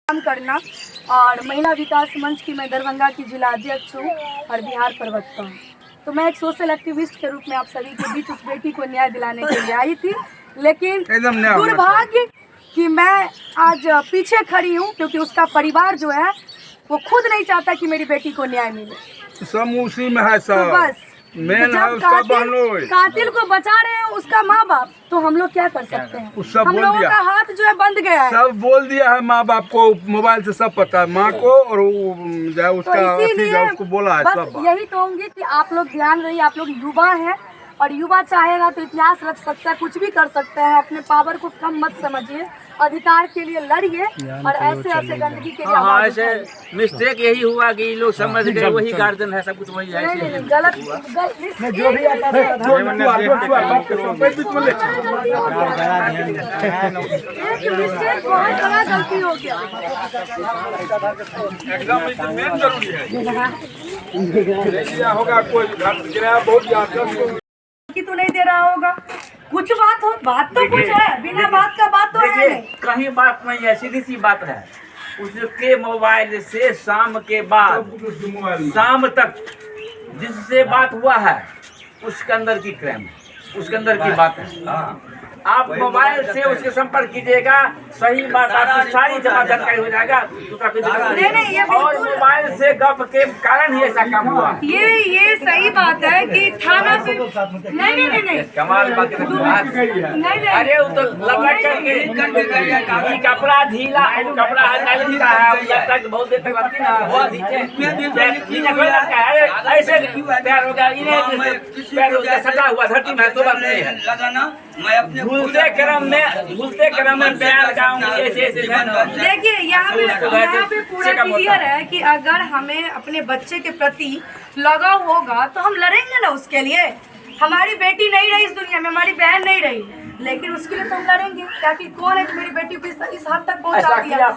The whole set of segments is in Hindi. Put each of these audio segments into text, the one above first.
काम करना। और महिला विकास मंच की मैं दरभंगा की जिला अध्यक्ष हूँ और बिहार प्रवक्ता हूँ। तो मैं एक सोशल एक्टिविस्ट के रूप में आप सभी के बीच उस बेटी को न्याय दिलाने के लिए आई थी, लेकिन दुर्भाग्य कि मैं आज पीछे खड़ी हूँ क्योंकि उसका परिवार जो है वो खुद नहीं चाहता कि मेरी बेटी को न्याय मिले। सब उसी में है सब। तो बस मेन है उसका बहनोई। कातिल को बचा रहे हैं उसका माँ बाप, तो हम लोग क्या कर सकते हैं? हम लोगों का हाथ जो है बंद गया है। सब बोल दिया है माँ बाप को, मोबाइल से सब पता है माँ को, और जो है उसका तो उसको बोला है बस सब। यही कहूँगी कि आप लोग ध्यान रहिए, आप लोग युवा हैं और युवा चाहेगा तो इतिहास रच सकता है, कुछ भी कर सकते हैं। अपने पावर को कम मत समझिए, अधिकार के लिए लड़िए और ऐसे ऐसे गंदगी के लिए आवाज ऐसे मिस्टेक यही हुआ कि लोग समझ गए वही गार्जियन है, सब कुछ वही है। नहीं, गलत जो भी मिस्टेक बहुत बड़ा गलती हो गया। एकदम मेन जरूरी है। होगा कोई किराया बहुत कि तो नहीं दे रहा होगा, कुछ बात हो, बात तो कुछ है, बिना बात का बात तो है नहीं। कहीं बात नहीं है, सीधी सी बात है। उसके मोबाइल से शाम के बाद शाम तक जिससे बात हुआ है उसके अंदर की क्राइम, उसके अंदर की बात है। आप मोबाइल से उसके संपर्क कीजिएगा, सही बात आपकी सारी जानकारी हो जाएगा। और मोबाइल से गप के कारण ही ऐसा काम हुआ। ये सही बात है कि थाना पे नहीं कमाल बात नहीं। अरे वो तो लपट करके कपड़ा ढीला, कपड़ा नहीं का है, बहुत देर तक लगती ना वो ऐसे पैर हो गया, पैर सटा हुआ धरती में तो बात नहीं है। झूलते क्रम में पैर देखिए यहाँ पे पूरा क्लियर है कि अगर हमें अपने बच्चे के प्रति लगाव होगा तो हम लड़ेंगे ना उसके लिए। हमारी बेटी नहीं रही इस दुनिया में, हमारी बहन नहीं रही, लेकिन उसके लिए तो हम लड़ेंगे। ताकि कौन है कि मेरी बेटी को इस हद तक पहुंचा दिया।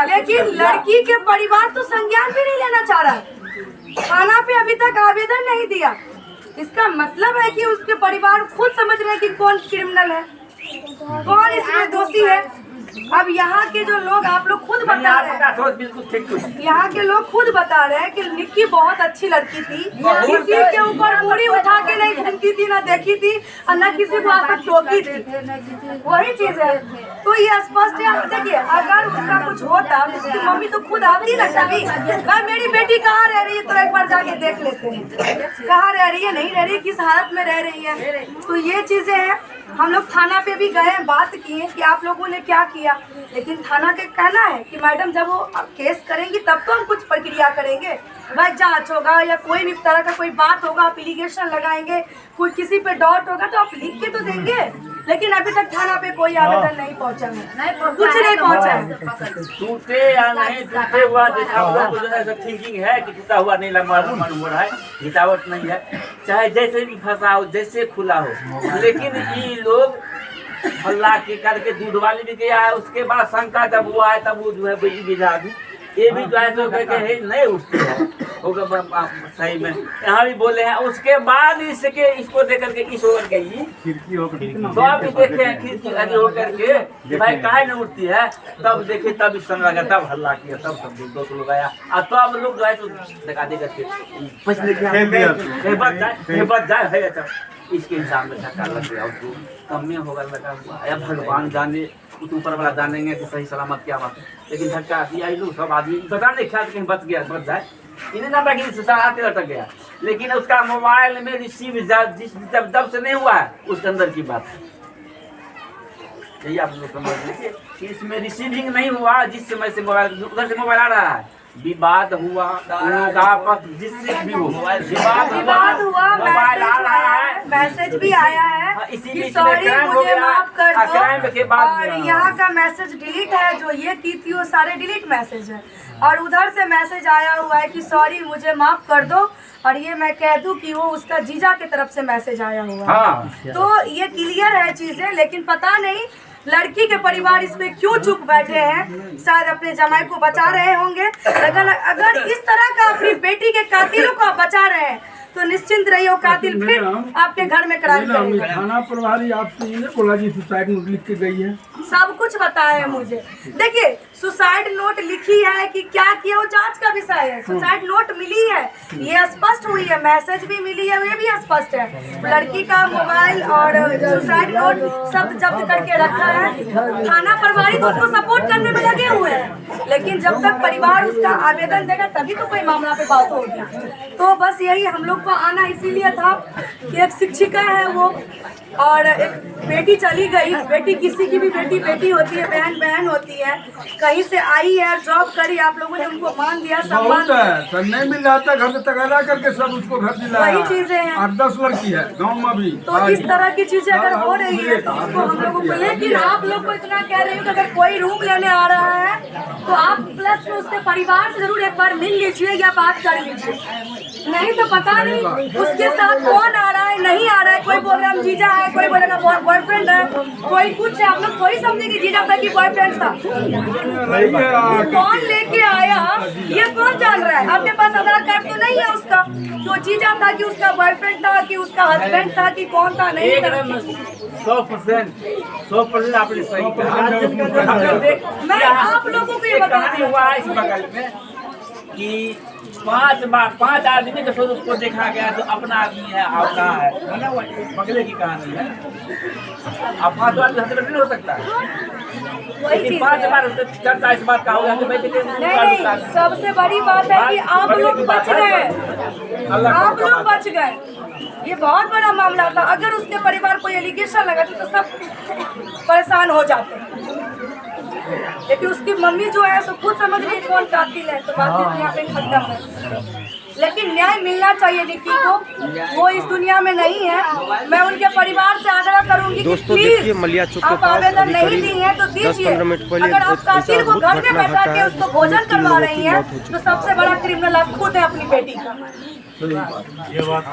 लेकिन लड़की के परिवार तो संज्ञान भी नहीं लेना चाह रहा, थाना पे अभी तक आवेदन नहीं दिया। इसका मतलब है कि उसके परिवार खुद समझ रहे हैं कि कौन क्रिमिनल है, कौन इसमें दोषी है। अब यहाँ के जो लोग, आप लोग खुद बता रहे हैं, यहाँ के लोग खुद बता रहे हैं कि निक्की बहुत अच्छी लड़की थी, किसी के ऊपर मूड़ी उठा के नहीं घूमती थी, ना देखी थी और न किसी को आज तक टोकी थी। वही चीज है। तो ये स्पष्ट है। देखिए अगर उसका कुछ होता तो उसकी मम्मी तो खुद आती ना कभी, भाई मेरी बेटी कहाँ रह रही है, तो एक बार जाके देख लेते हैं कहाँ रह रही है, नहीं रह रही है, किस हालत में रह रही है। तो ये चीजें हैं। हम लोग थाना पे भी गए, बात किए कि आप लोगों ने क्या किया, लेकिन थाना के कहना है कि मैडम जब वो केस करेंगी तब तो हम कुछ प्रक्रिया करेंगे, भाई जांच होगा या कोई भी तरह का कोई बात होगा, आप एलिगेशन लगाएंगे, कोई किसी पे डाउट होगा तो आप लिख के तो देंगे। लेकिन अभी तक थाना पे कोई आवेदन नहीं पहुंचा है, कुछ नहीं पहुंचा है। टूटे या नहीं टूटे हुआ थिंकिंग है कि टूटा हुआ नहीं मालूम हो रहा है, हितावट नहीं है, चाहे जैसे भी फंसा हो, जैसे खुला हो। लेकिन ये लोग हल्ला के करके दूध वाली भी गया है, उसके बाद शंका जब हुआ है तब वो जो है विधा भी ये भी जो है तो कहके नहीं उठती है होगा सही में। यहाँ भी बोले हैं, उसके बाद इसको देख करके इस होकर गई तो आप भी देखे हैं खिड़की लगी होकर के भाई काहे नहीं उठती है, तब देखे तब इस समय लगा, तब हल्ला किया, तब सब दोस्त लोग आया और तो अब लोग जो है तो दिखा दे करके बच जाए इसके हिसाब में धक्का लग गया, उसको कम में होगा लगा हुआ है। भगवान जाने, ऊपर वाला जानेंगे कि सही सलामत क्या बात है, लेकिन धक्का दिया ही लोग सब आदमी पता नहीं ख्याल कहीं बच जाए, इन्हें ना कि आते लटक गया। लेकिन उसका मोबाइल में रिसीव जब से नहीं हुआ है उसके अंदर की बात है, यही आप लोग समझ लीजिए कि इसमें रिसीविंग नहीं हुआ। जिस समय से मोबाइल उधर से मोबाइल आ रहा है, विवाद हुआ, जिससे भी हो विवाद हुआ, मोबाइल आ रहा है, मैसेज भी आया है कि सॉरी मुझे माफ कर दो, और यहाँ का मैसेज डिलीट है, जो ये की थी वो सारे डिलीट मैसेज है। और उधर से मैसेज आया हुआ है कि सॉरी मुझे माफ कर दो, और ये मैं कह दूं कि वो उसका जीजा की तरफ से मैसेज आया हुआ है। तो ये क्लियर है चीजें, लेकिन पता नहीं लड़की के परिवार इस पे क्यों चुप बैठे हैं? शायद अपने जमाई को बचा रहे होंगे। अगर इस तरह का अपनी बेटी के कातिलों को आप बचा रहे हैं तो निश्चिंत रहिए वो कातिल फिर आपके घर में क्राइम करेगा। थाना प्रभारी आपसे ये बोला जी सुसाइड नोट लिख के गई है। सब कुछ बताया है मुझे। देखिए सुसाइड नोट लिखी है कि क्या किया वो जांच का विषय है। सुसाइड नोट मिली है, ये स्पष्ट हुई है, मैसेज भी मिली है, ये भी स्पष्ट है। लड़की का मोबाइल और सुसाइड नोट सब जब्त करके रखा है। थाना प्रभारी तो उसको सपोर्ट करने में लगे हुए हैं, लेकिन जब तक परिवार उसका आवेदन देगा तभी तो कोई मामला पे बात होगी। तो बस यही हम लोग को आना इसीलिए था कि एक शिक्षिका है वो और एक बेटी चली गई। बेटी किसी की भी बेटी होती है, बहन होती है, कहीं से आई है, जॉब करी, आप लोगों ने उनको मान दिया, सम्मान सर नहीं मिल रहा था, घर में तगादा करके सब उसको घर दिलाया। वही चीजें हैं। 8-10 लड़की है गाँव में भी। तो इस तरह की चीजें अगर हो रही है तो उसको हम लोगों को, लेकिन आप लोग को इतना कह रही हूँ कि अगर कोई रूम लेने आ रहा है तो आप प्लस में उसके परिवार से जरूर एक बार मिल लीजिए या बात कर लीजिए। नहीं तो पता नहीं उसके साथ कौन आ रहा है, नहीं आ रहा है। कोई बोल रहा है जीजा है, कोई बोलेगा बॉयफ्रेंड है, कोई कुछ है। आप लोग थोड़ी समझे कि जीजा था कि बॉयफ्रेंड था। कौन लेके आया ये कौन जान रहा है? आपके पास आधार कार्ड तो नहीं है उसका, तो जीजा था कि उसका बॉयफ्रेंड था कि उसका हस्बैंड था कि कौन था, नहीं था। 100% आपने सही कहा। मैं आप लोगों को ये बता कहानी हुआ है इस बगल में कि 5 आदमी के साथ उसको देखा गया तो अपना आदमी है, आप कहाँ है, बगले की कहानी है। अब 5 आदमी हस्बैंड नहीं हो सकता है, लेकिन 5 बार चर्चा इस बात का हो गया तो मैं नहीं, सबसे बड़ी बात है कि आप लोग बच गए, आप लोग बच गए। ये बहुत बड़ा मामला था। अगर उसके परिवार को एलिगेशन लगा तो सब परेशान हो जाते, लेकिन उसकी मम्मी जो है सो खुद समझ रही कौन कातिल है, तो बात यहाँ पे खत्म है। लेकिन न्याय मिलना चाहिए निक्की को, वो इस दुनिया में नहीं है। मैं उनके परिवार से आग्रह करूंगी कि प्लीज आप आवेदन नहीं दी है तो दीजिए। अगर आप कातिल को घर में बैठा के उसको भोजन करवा रही हैं तो सबसे बड़ा क्रिमिनल आप खुद है अपनी बेटी का। ये बात